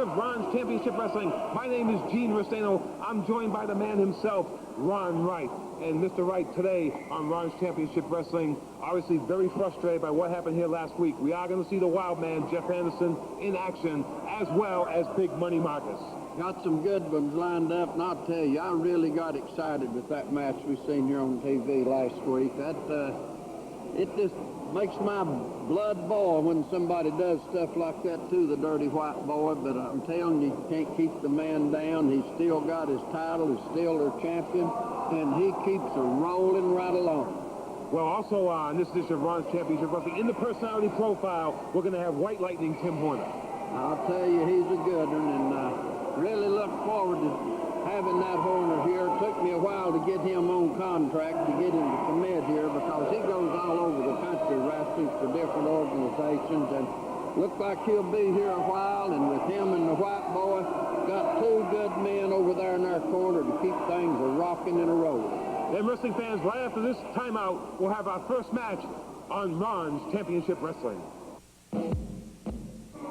of Ron's Championship Wrestling. My name is Gene Restaino. I'm joined by the man himself, Ron Wright. And Mr. Wright, today on Ron's Championship Wrestling, obviously very frustrated by what happened here last week. We are going to see the Wild Man, Jeff Anderson, in action, as well as Big Money Marcus. Got some good ones lined up, and I'll tell you, I really got excited with that match we seen here on TV last week. It just makes my blood boil when somebody does stuff like that to the Dirty White Boy, but I'm telling you, you can't keep the man down. He's still got his title, he's still their champion, and he keeps a rolling right along. Well, also in this edition of Ron's Championship Wrestling, in the personality profile, we're going to have White Lightning Tim Horner. I'll tell you, he's a good one, and really look forward to having that Horner here. It took me a while to get him on contract, to get him to commit here, because he goes all over the country wrestling for different organizations, and looks like he'll be here a while, and with him and the White Boy, got two good men over there in our corner to keep things a-rocking and a-rolling. And wrestling fans, right after this timeout, we'll have our first match on Ron's Championship Wrestling.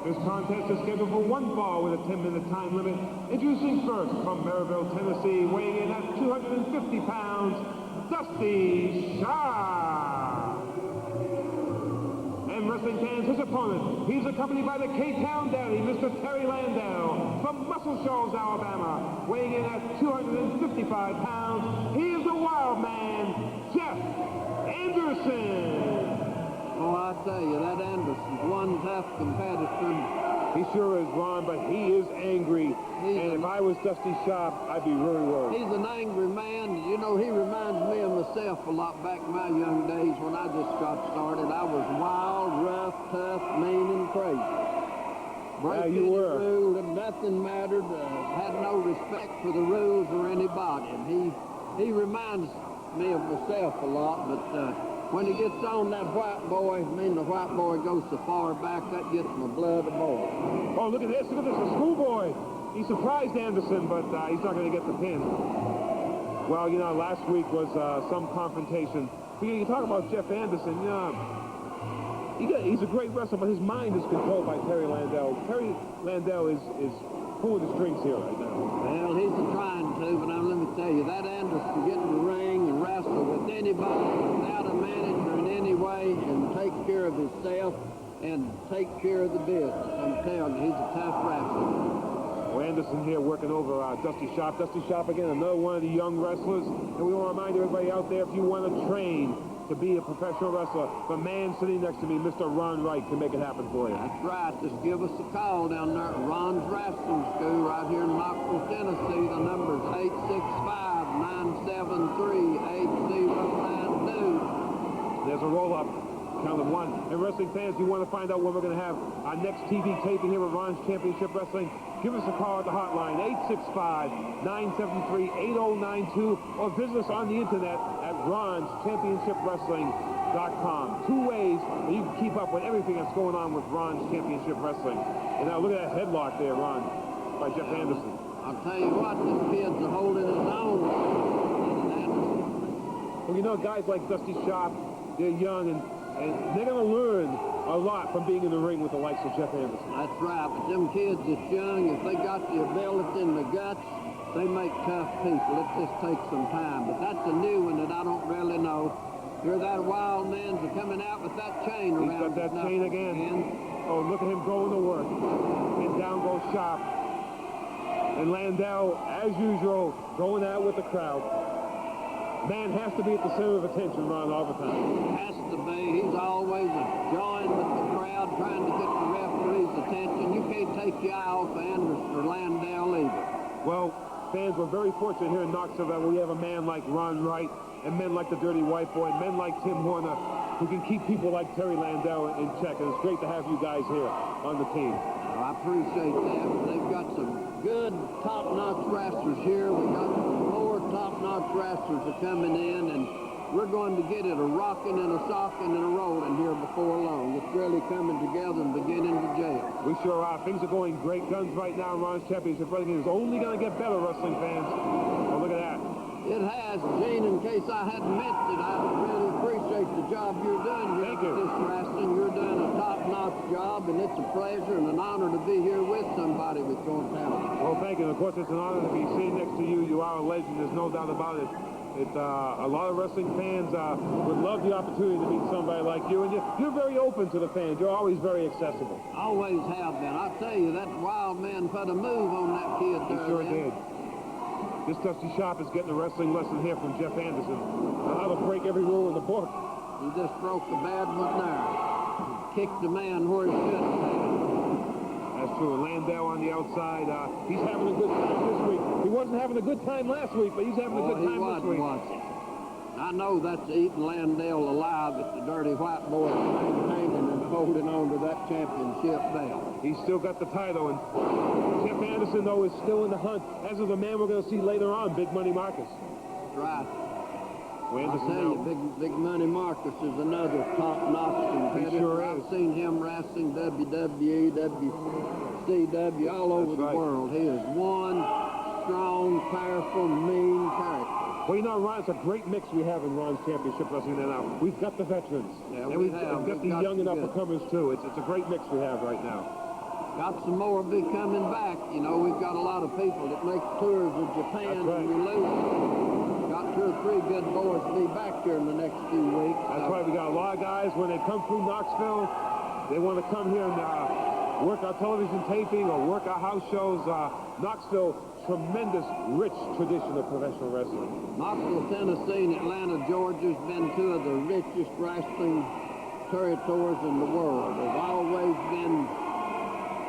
This contest is scheduled for one fall with a 10-minute time limit. Introducing first from Maryville, Tennessee, weighing in at 250 pounds, Dusty Sharp. And wrestling fans, his opponent, he's accompanied by the K-Town Daddy, Mr. Terry Landau, from Muscle Shoals, Alabama, weighing in at 255 pounds. He is the Wild Man, Jeff Anderson. Oh, I tell you, that Anderson's one tough competitor. He sure is, Ron, but he is angry. And if I was Dusty Sharp, I'd be really worried. He's an angry man. You know, he reminds me of myself a lot back in my young days when I just got started. I was wild, rough, tough, mean, and crazy. You were. The rule, and nothing mattered. Had no respect for the rules or anybody. And he reminds me of myself a lot, but when he gets on that White Boy, the White Boy goes so far back, that gets my blood a boil. Oh, look at this, a schoolboy. He surprised Anderson, but he's not going to get the pin. Well, you know, last week was some confrontation. You talk about Jeff Anderson, he's a great wrestler, but his mind is controlled by Terry Landau. Terry Landau is pulling the strings here right now. Well, he's trying to, but now let me tell you, that Anderson get in the ring and wrestle with anybody without a manager in any way and take care of himself and take care of the business. I'm telling you, he's a tough wrestler. Well, Anderson here working over Dusty Sharp. Dusty Sharp, again, another one of the young wrestlers. And we want to remind everybody out there, if you want to train to be a professional wrestler, the man sitting next to me, Mr. Ron Wright, can make it happen for you. That's right. Just give us a call down there at Ron's Wrestling School right here in Knoxville, Tennessee. The number is 865-973-8092. There's a roll-up. Count of one. And wrestling fans, you want to find out when we're going to have our next TV taping here at Ron's Championship Wrestling, give us a call at the hotline, 865-973-8092, or visit us on the internet at RonsChampionshipWrestling.com. Two ways that you can keep up with everything that's going on with Ron's Championship Wrestling. And now look at that headlock there, Ron, by Jeff Anderson. I'll tell you what, this kid's holding his own. Well, you know, guys like Dusty Sharp, they're young, and they're going to learn a lot from being in the ring with the likes of Jeff Anderson. That's right, but them kids that's young, if they got the ability and the guts, they make tough people. It just takes some time. But that's a new one that I don't really know. Here that Wild Man's coming out with that chain around. He's got that chain again. Oh, look at him going to work. And down goes Sharp. And Landau, as usual, going out with the crowd. Man has to be at the center of attention, Ron, all the time. Has to be. He's always joined with the crowd, trying to get the referee's attention. You can't take your eye off of Anderson or Landau either. Well, fans, we're very fortunate here in Knoxville that we have a man like Ron Wright and men like the Dirty White Boy, men like Tim Horner, who can keep people like Terry Landau in check. And it's great to have you guys here on the team. Well, I appreciate that. They've got some good top-notch wrestlers here. We got some more top-notch wrestlers are coming in, and we're going to get it a rocking and a socking and a rolling here before long. It's really coming together and beginning to gel. We sure are. Things are going great guns right now in Ron's Championship Wrestling. It's only going to get better, wrestling fans. Oh, look at that. It has, Gene. In case I hadn't mentioned, I really appreciate the job you're doing here with this wrestling. You're doing a top-notch job, and it's a pleasure and an honor to be here with somebody with your talent. Well, thank you. And of course, it's an honor to be sitting next to you. You are a legend. There's no doubt about it. It's a lot of wrestling fans would love the opportunity to meet somebody like you, and you're very open to the fans. You're always very accessible. Always have been. I tell you, that wild man put a move on that kid He there. sure did. This Dusty Sharp is getting a wrestling lesson here from Jeff Anderson on how to break every rule in the book. He just broke the bad one there. Kicked the man where he shouldn't have. That's true. Landau on the outside. He's having a good time this week. He wasn't having a good time last week, but he's having a good time this week. I know that's eating Landale alive at the dirty white boy hanging and holding on to that championship belt. He's still got the title, and Jeff Anderson, though, is still in the hunt, as is the man we're going to see later on, Big Money Marcus. That's right. Well, I tell you, Big Money Marcus is another top-notch competitor. He sure is. I've seen him wrestling WWE, WCW, all over the world. He is one strong, powerful, mean character. Well, you know, Ron, it's a great mix we have in Ron's Championship Wrestling now. We've got the veterans, yeah, and we've got the young and up-and-comers, too. It's a great mix we have right now. Got some more be coming back. You know, we've got a lot of people that make tours of Japan and we lose. Got 2 or 3 good boys to be back here in the next few weeks. That's right. We got a lot of guys, when they come through Knoxville, they want to come here and work our television taping or work our house shows. Knoxville, tremendous, rich tradition of professional wrestling. Knoxville, Tennessee, and Atlanta, Georgia's been 2 of the richest wrestling territories in the world. They've always been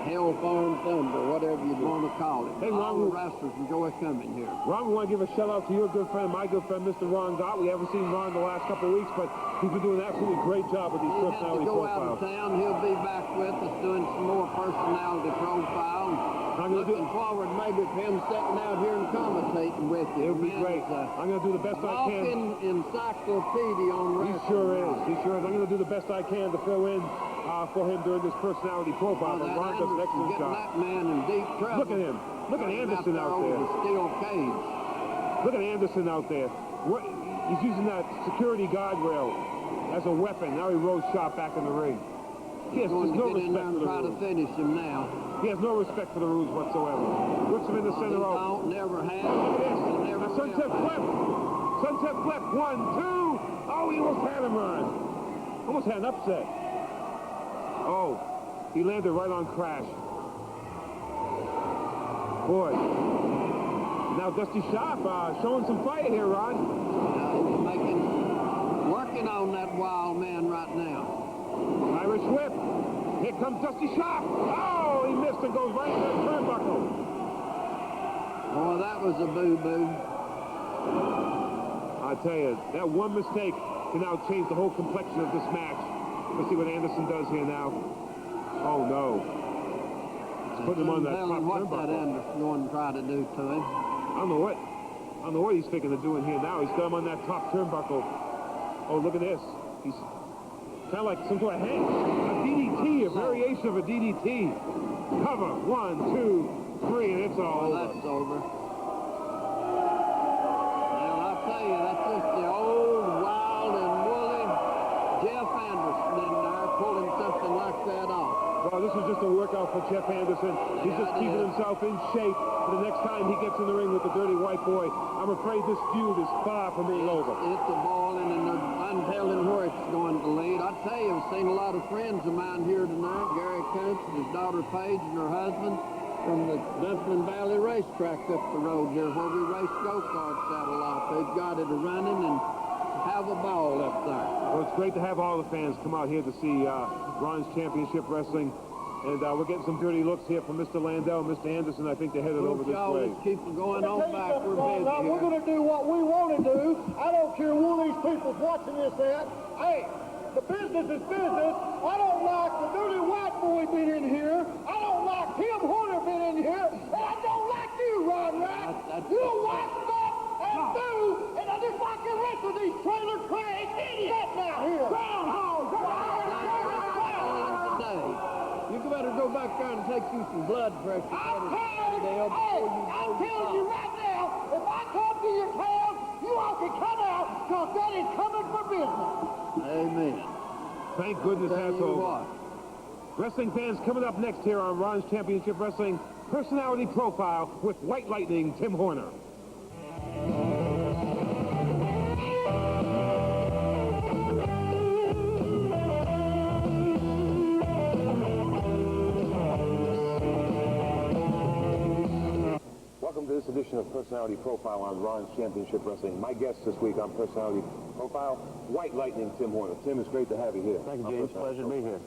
Hell Farm Thunder, whatever you want to call it. Hey, all the wrestlers enjoy coming here. Ron, we want to give a shout-out to your good friend, my good friend, Mr. Ron Gott. We haven't seen Ron the last couple of weeks, but he's been doing an absolutely great job with these personality profiles. He'll have to go out of town. He'll be back with us doing some more personality profile. Looking forward maybe to him sitting out here and commentating with you. It'll be great. I'm going to do the best I can. Encyclopedia on wrestling. He sure is. He sure is. I'm going to do the best I can to fill in for him during this personality profile. But Ron does an excellent job. That man in deep trouble. Look at him. Look at Anderson out there. The steel cage. Look at Anderson out there. He's using that security guardrail as a weapon. Now he rose sharp back in the ring. He has no respect for the rules. Try to finish him now. He has no respect for the rules whatsoever. Looks him in the center row. Never has. Look at this. A sunset flip. Sunset flip. 1, 2. Oh, he almost had him, Ron. Almost had an upset. Oh, he landed right on Crash. Boy. Now Dusty Sharp showing some fire here, Ron. He's working on that wild man right now. Irish whip. Here comes Dusty Sharp. Oh, he missed and goes right into that turnbuckle. Boy, that was a boo-boo. I tell you, that one mistake can now change the whole complexion of this match. Let's see what Anderson does here now. Oh, no. He's putting him on that top what turnbuckle. that Anderson going to try to do to him. I don't know what he's thinking of doing here now. He's got him on that top turnbuckle. Oh, look at this. He's kind of like some sort of hang. A DDT, a variation of a DDT. Cover. 1, 2, 3, and it's all over. That's over. Well, I tell you, that's just the old, wild, and woolly Jeff Anderson in there pulling something like that off. Well, this is just a workout for Jeff Anderson. He's just keeping himself in shape for the next time he gets in the ring with the dirty white boy. I'm afraid this feud is far from being over. It's a balling, and I'm telling where it's going to lead. I tell you, I've seen a lot of friends of mine here tonight. Gary Kuntz, his daughter Paige, and her husband from the Dumpling Valley racetrack up the road here where we race go-karts at a lot. They've got it running and have a ball up there. Well, it's great to have all the fans come out here to see Ron's Championship Wrestling. And we're getting some dirty looks here from Mr. Landau and Mr. Anderson. I think they're headed over this way. Keep going on back. We're busy here. We're going to do what we want to do. I don't care who these people's watching this at. Hey, the business is business. I don't like the dirty white boy being in here. I don't like Tim Horner being in here. And I don't like you, Ron Rack. You wax up and do, and I just like the rest of these trailer trash idiots now here. Groundhog. You better go back there and take you some blood pressure. I'm telling you right now, if I come to your town, you all can come out, because that is coming for business. Amen. Thank goodness that's over. Wrestling fans, coming up next here on Ron's Championship Wrestling Personality Profile with White Lightning Tim Horner. Welcome to this edition of Personality Profile on Ron's Championship Wrestling. My guest this week on Personality Profile, White Lightning Tim Horner. Tim, it's great to have you here. Thank you, James. Pleasure to be here.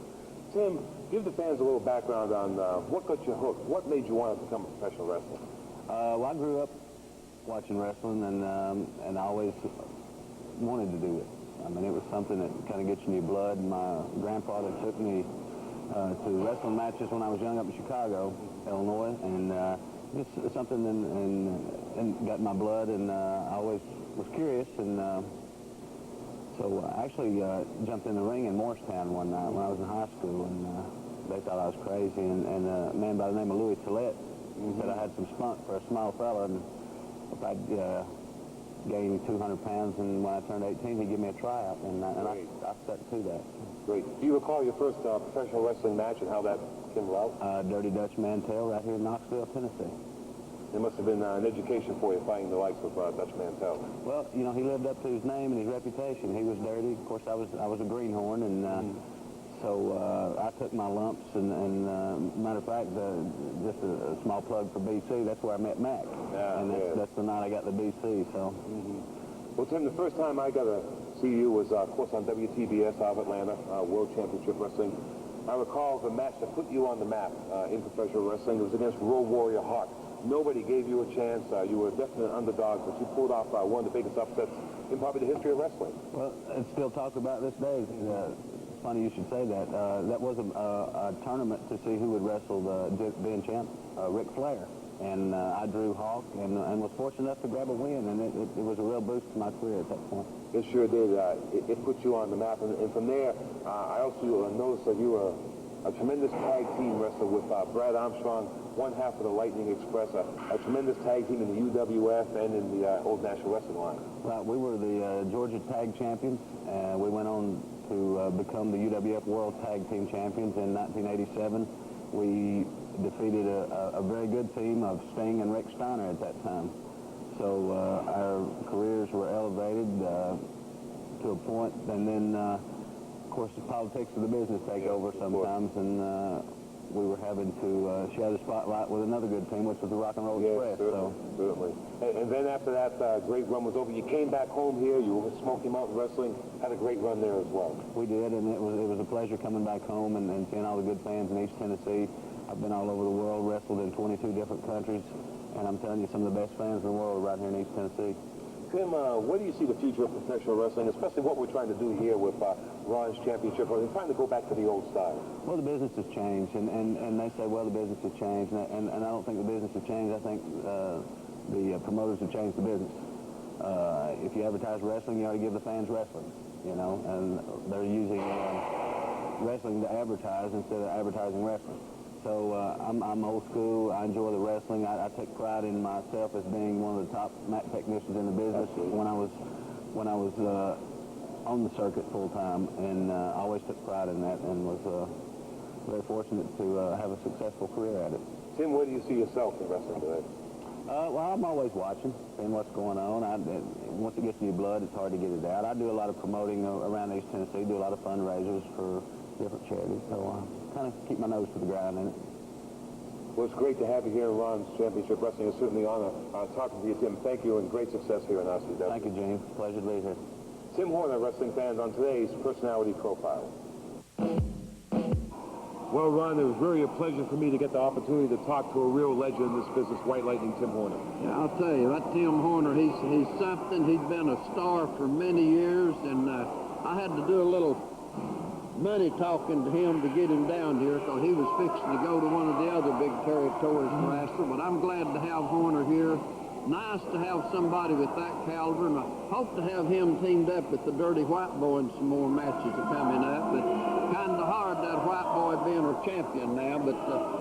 Tim, give the fans a little background on what got you hooked. What made you want to become a professional wrestler? Well, I grew up watching wrestling, and I always wanted to do it. I mean, it was something that kind of gets in your blood. My grandfather took me to wrestling matches when I was young up in Chicago, Illinois, and just something and got in my blood, and I always was curious, and so I actually jumped in the ring in Morristown one night when I was in high school, and they thought I was crazy, and a man by the name of Louis Tillette said I had some spunk for a small fella, and if I'd gained 200 pounds, and when I turned 18, he'd give me a tryout, and I stuck to that. Great. Do you recall your first professional wrestling match and how that came about? Dirty Dutch Mantell right here in Knoxville, Tennessee. It must have been an education for you fighting the likes of Dutch Mantell. Well, you know, he lived up to his name and his reputation. He was dirty. Of course, I was a greenhorn, and so I took my lumps. And matter of fact, just a small plug for BC. That's where I met Mac, and that's the night I got the BC. So. Well, Tim, the first time I got to see you was, of course, on WTBS out of Atlanta, World Championship Wrestling. I recall the match that put you on the map in professional wrestling. It was against Road Warrior Hart. Nobody gave you a chance. You were definitely an underdog, but you pulled off one of the biggest upsets in probably the history of wrestling. Well, it's still talked about this day. It's funny you should say that. That was a tournament to see who would wrestle the being champ, Ric Flair. And I drew Hawk and was fortunate enough to grab a win, and it was a real boost to my career at that point. It sure did. It put you on the map, and from there, I also noticed that you were a tremendous tag team wrestler with Brad Armstrong, one half of the Lightning Express, a tremendous tag team in the UWF and in the Old National Wrestling Line. Right, we were the Georgia Tag Champions, and we went on to become the UWF World Tag Team Champions in 1987. We defeated a very good team of Sting and Rick Steiner at that time. So our careers were elevated to a point, and then, of course, the politics of the business take over sometimes, and we were having to share the spotlight with another good team, which was the Rock and Roll Express. Certainly. And then after that great run was over, you came back home here. You were Smoky Mountain Wrestling, had a great run there as well. We did, and it was a pleasure coming back home and seeing all the good fans in East Tennessee. I've been all over the world, wrestled in 22 different countries, and I'm telling you, some of the best fans in the world are right here in East Tennessee. Tim, where do you see the future of professional wrestling, especially what we're trying to do here with Ron's Championship Wrestling, trying to go back to the old style? Well, the business has changed, and they say, well, the business has changed, and I don't think the business has changed. I think the promoters have changed the business. If you advertise wrestling, you ought to give the fans wrestling, you know, and they're using wrestling to advertise instead of advertising wrestling. So I'm old school. I enjoy the wrestling. I take pride in myself as being one of the top mat technicians in the business. When I was on the circuit full time, and I always took pride in that, and was very fortunate to have a successful career at it. Tim, where do you see yourself in wrestling today? Well, I'm always watching, seeing what's going on. Once it gets in your blood, it's hard to get it out. I do a lot of promoting around East Tennessee, do a lot of fundraisers for different charities, so kind of keep my nose to the ground in it. Well, it's great to have you here in Ron's Championship Wrestling. It's certainly an honor talking to you, Tim. Thank you, and great success here in RCW. Thank you, Gene. Pleasure to be here. Tim Horner, wrestling fans, on today's Personality Profile. Well, Ron, it was really a pleasure for me to get the opportunity to talk to a real legend in this business, White Lightning Tim Horner. Yeah, I'll tell you, that Tim Horner, he's something. He's been a star for many years, and I had to do a little money talking to him to get him down here because he was fixing to go to one of the other big territories to wrestle. But I'm glad to have Horner here. Nice to have somebody with that caliber, and I hope to have him teamed up with the Dirty White Boy in some more matches are coming up. But kind of hard, that White Boy being our champion now, but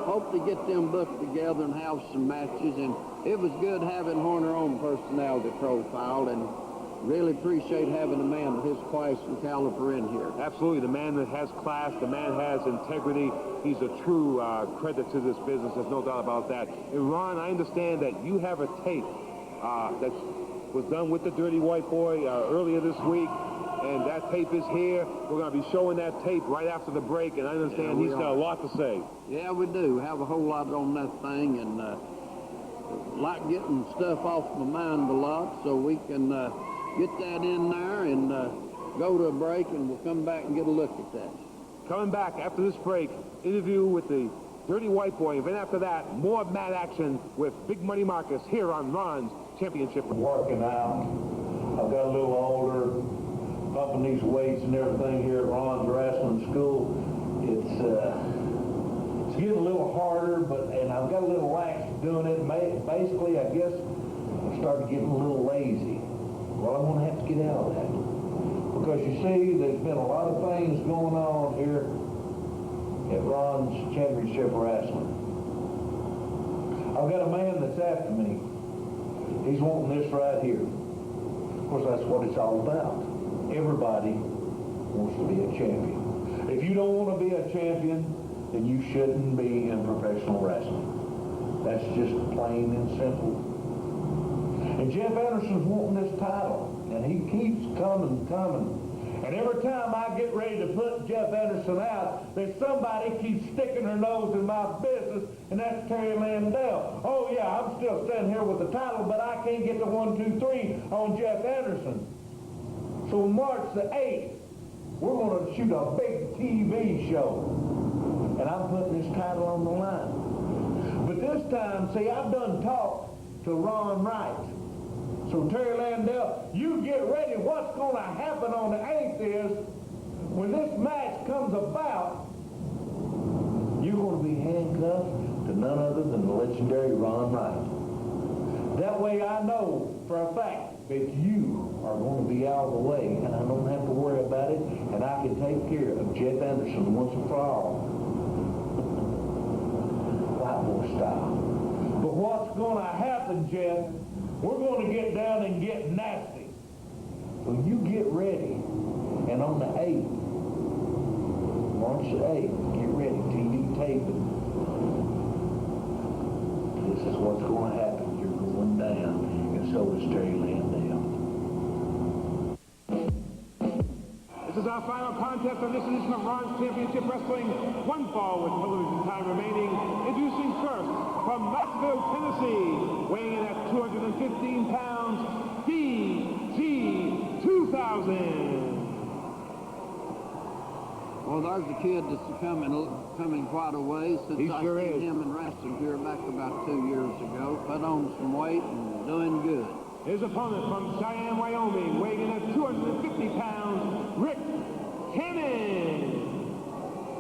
hope to get them booked together and have some matches. And it was good having Horner on Personality Profile, and really appreciate having a man of his class and caliber in here. Absolutely. The man that has class, the man has integrity. He's a true credit to this business. There's no doubt about that. And Ron, I understand that you have a tape that was done with the Dirty White Boy earlier this week. And that tape is here. We're going to be showing that tape right after the break. And I understand he's got a lot to say. Yeah, we do. Have a whole lot on that thing. And like getting stuff off my mind a lot, so we can get that in there and go to a break, and we'll come back and get a look at that. Coming back after this break, interview with the Dirty White Boy. And then after that, more mad action with Big Money Marcus here on Ron's Championship. Working out. I've got a little older, pumping these weights and everything here at Ron's Wrestling School. It's getting a little harder, and I've got a little lax doing it. Basically, I guess I started getting a little lazy. Well, I'm going to have to get out of that. Because you see, there's been a lot of things going on here at Ron's Championship Wrestling. I've got a man that's after me. He's wanting this right here. Of course, that's what it's all about. Everybody wants to be a champion. If you don't want to be a champion, then you shouldn't be in professional wrestling. That's just plain and simple. And Jeff Anderson's wanting this title, and he keeps coming. And every time I get ready to put Jeff Anderson out, there's somebody keeps sticking their nose in my business, and that's Terry Landell. Oh yeah, I'm still standing here with the title, but I can't get the 1, 2, 3 on Jeff Anderson. So March the 8th, we're going to shoot a big TV show. And I'm putting this title on the line. But this time, see, I've done talked to Ron Wright. So Terry Landell, you get ready. What's going to happen on the 8th is, when this match comes about, you're going to be handcuffed to none other than the legendary Ron Wright. That way I know for a fact that you are going to be out of the way, and I don't have to worry about it, and I can take care of Jeff Anderson once and for all. White boy style. But what's going to happen, Jeff, we're going to get down and get nasty. So you get ready, and on the 8th, March the 8th, get ready, TV taping. This is what's going to happen. You're going down, and so is Terry Landell. This is our final contest on this edition of Ron's Championship Wrestling. One fall with television time remaining. Introducing first, from Knoxville, Tennessee, weighing in at 215 pounds, DG 2000. Well, there's a kid that's coming quite a way since He I sure seen is. him in wrestling here back about 2 years ago. Put on some weight and doing good. His opponent from Cheyenne, Wyoming, weighing in at 250 pounds, Rick Cannon.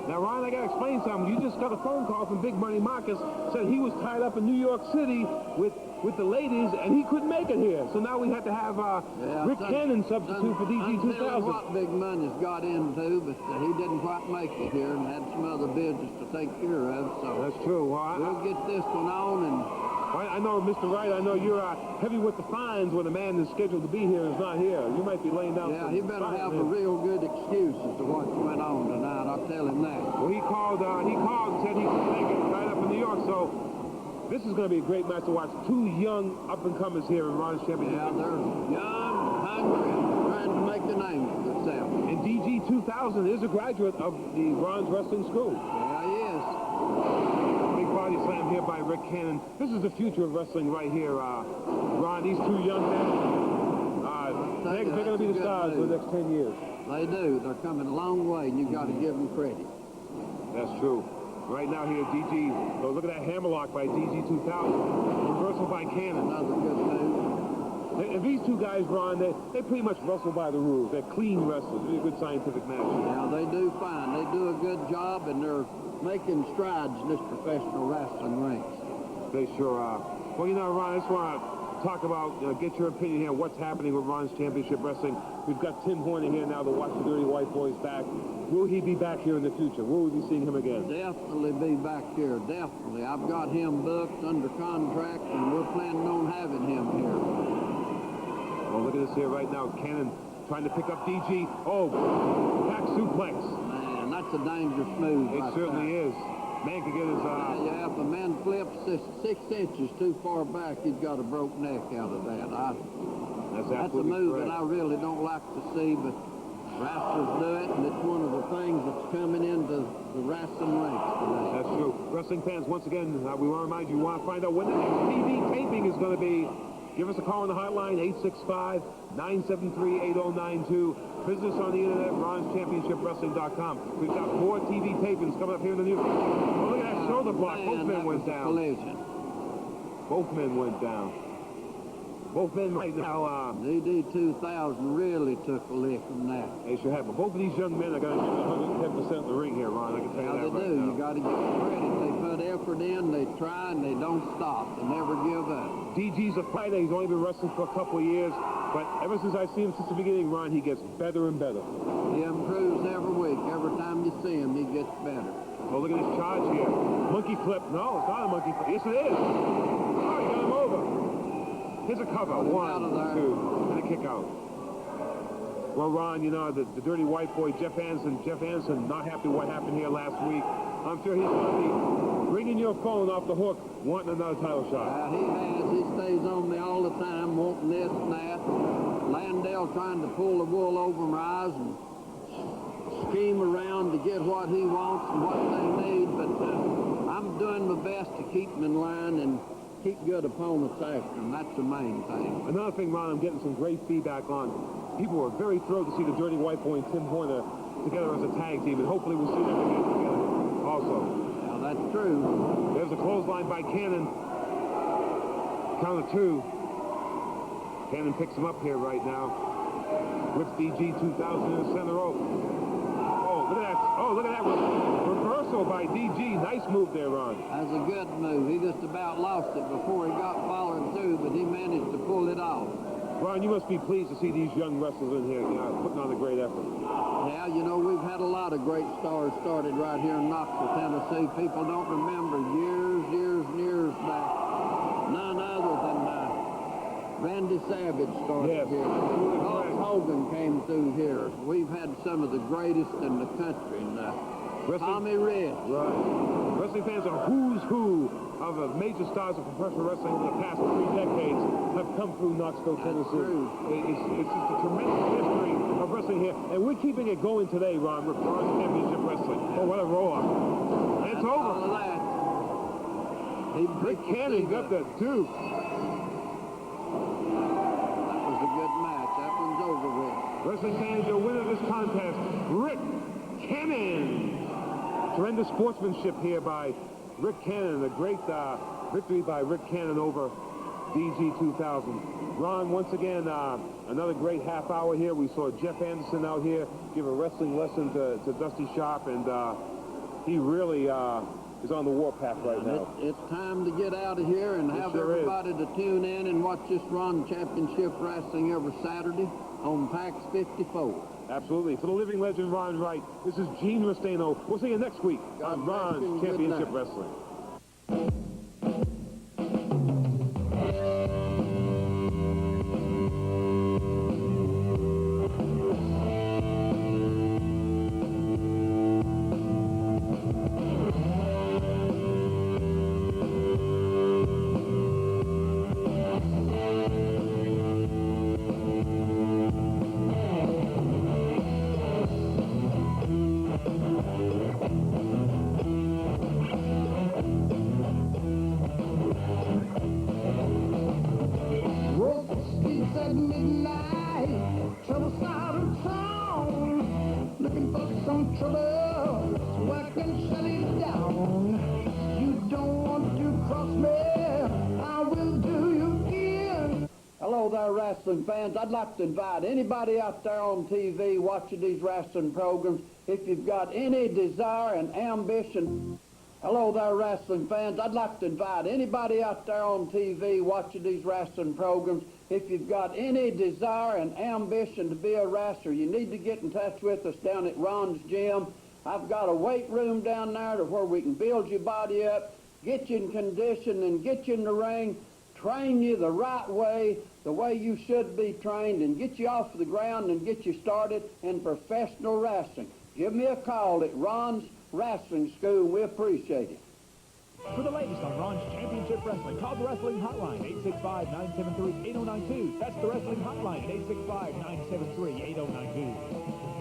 Now, Ron, I got to explain something. You just got a phone call from Big Money Marcus, said he was tied up in New York City with the ladies, and he couldn't make it here. So now we had to have Rick Cannon substitute for DG 2000. What Big Money's got into, but he didn't quite make it here and had some other business to take care of. So That's true. Well, we'll get this one on, and I know, Mr. Wright, I know you're heavy with the fines when a man is scheduled to be here and is not here. You might be laying down yeah, some he better fines have there. a real good excuse as to what went on tonight. I'll tell him that. Well, he called and said he couldn't make it right up in New York, so this is going to be a great match to watch. Two young up-and-comers here in Ron's Championship. Yeah, they're young, hungry, and trying to make a name for themselves. And DG 2000 is a graduate of the Ron's Wrestling School. Yeah, he is. Big body slam here by Rick Cannon. This is the future of wrestling right here. Ron, these two young men, they're going to be the stars for the next 10 years. They do. They're coming a long way, and you've got to give them credit. That's true. Right now here, DG, oh, look at that hammerlock by DG 2000. Reversal by Cannon. Another good move. And these two guys, Ron, they pretty much wrestle by the rules. They're clean wrestlers. Really good scientific match. Yeah, they do fine. They do a good job, and they're making strides in this professional wrestling ranks. They sure are. Well, you know, Ron, I just want to talk about, get your opinion here, what's happening with Ron's Championship Wrestling. We've got Tim Horner here now to watch the Dirty White Boys back. Will he be back here in the future? Will we be seeing him again? Definitely be back here, definitely. I've got him booked under contract, and we're planning on having him here. Oh, look at this here right now. Cannon trying to pick up DG. Oh, back suplex. Man, that's a dangerous move. It right certainly there. is. Man could get his... Yeah, if a man flips this 6 inches too far back, he's got a broke neck out of that. That's That's a absolutely move correct. that I really don't like to see, but wrestlers do it, and it's one of the things that's coming into the wrestling ranks today. That's true. Wrestling fans, once again, we want to remind you, want to find out when the next TV taping is going to be. Give us a call on the hotline, 865-973-8092. Visit us on the internet, RonsChampionshipWrestling.com. We've got 4 TV tapings coming up here in the news. Oh, look at that shoulder block. Man, Both men that went was a down. collision. Both men went down. Both men right now, DD 2000 really took a lick from that. they should have. But both of these young men are going to give 110% in the ring here, Ron. I can tell you How that they right do. now. You got to give them credit. They put effort in, they try, and they don't stop. They never give up. DG's a fighter. He's only been wrestling for a couple of years. But ever since I've seen him since the beginning, Ron, he gets better and better. He improves every week. Every time you see him, he gets better. Oh, look at this charge here. Monkey flip. No, it's not a monkey flip. Yes, it is. Oh, he got him over. Here's a cover. Out of 1, there. 2, and a kick out. Well, Ron, you know, the dirty white boy, Jeff Anderson, not happy what happened here last week. I'm sure he's going to be ringing your phone off the hook, wanting another title shot. He has. He stays on me all the time, wanting this and that. Landell trying to pull the wool over my eyes and scheme around to get what he wants and what they need. But I'm doing my best to keep them in line and keep good opponents after them. That's the main thing. Another thing, Ron, I'm getting some great feedback on. People were very thrilled to see the Dirty White Boy and Tim Horner together as a tag team, and hopefully we'll see them again together also. Now, that's true. There's a clothesline by Cannon. Count of 2. Cannon picks him up here right now. Whips DG 2000 in the center row. Oh, look at that. Oh, look at that reversal by DG. Nice move there, Ron. That's a good move. He just about lost it before he got followed through, but he managed to pull it off. Ron, you must be pleased to see these young wrestlers in here putting on a great effort. Yeah, you know, we've had a lot of great stars started right here in Knoxville, Tennessee. People don't remember years back. None other than Randy Savage started Yes, here. absolutely Hulk correct. Hogan came through here. We've had some of the greatest in the country. Tommy Rich. Right. Wrestling fans are who's who of major stars of professional wrestling over the past 3 decades have come through Knoxville, Tennessee. true. It's just a tremendous history of wrestling here. And we're keeping it going today, Ron, with Ron's Championship Wrestling. Oh, what a roll-up. It's That's all over. of that. He Rick Cannon got the Duke. That was a good match. That one's over with. Wrestling fans, the winner of this contest, Rick Cannon. Tremendous sportsmanship here by Rick Cannon. A great victory by Rick Cannon over DG 2000. Ron, once again, another great half hour here. We saw Jeff Anderson out here give a wrestling lesson to Dusty Sharp, and he really is on the warpath right now. It's time to get out of here and have sure is. everybody to tune in and watch this Ron Championship Wrestling every Saturday on PAX 54. Absolutely. For the living legend, Ron Wright, this is Gene Restaino. We'll see you next week on God bless you Ron's and good Championship night. Wrestling. Walk the streets at midnight, trouble side of town, looking for some trouble, so I can shut it down. You don't want to cross me, I will do you in. Hello there, wrestling fans. I'd like to invite anybody out there on TV watching these wrestling programs, if you've got any desire and ambition. Hello there, wrestling fans. I'd like to invite anybody out there on TV watching these wrestling programs, if you've got any desire and ambition to be a wrestler, you need to get in touch with us down at Ron's Gym. I've got a weight room down there to where we can build your body up, get you in condition, and get you in the ring, train you the right way, the way you should be trained and get you off the ground and get you started in professional wrestling. Give me a call at Ron's Wrestling School. We appreciate it. For the latest on Ron's Championship Wrestling, call the Wrestling Hotline, 865-973-8092. That's the Wrestling Hotline at 865-973-8092.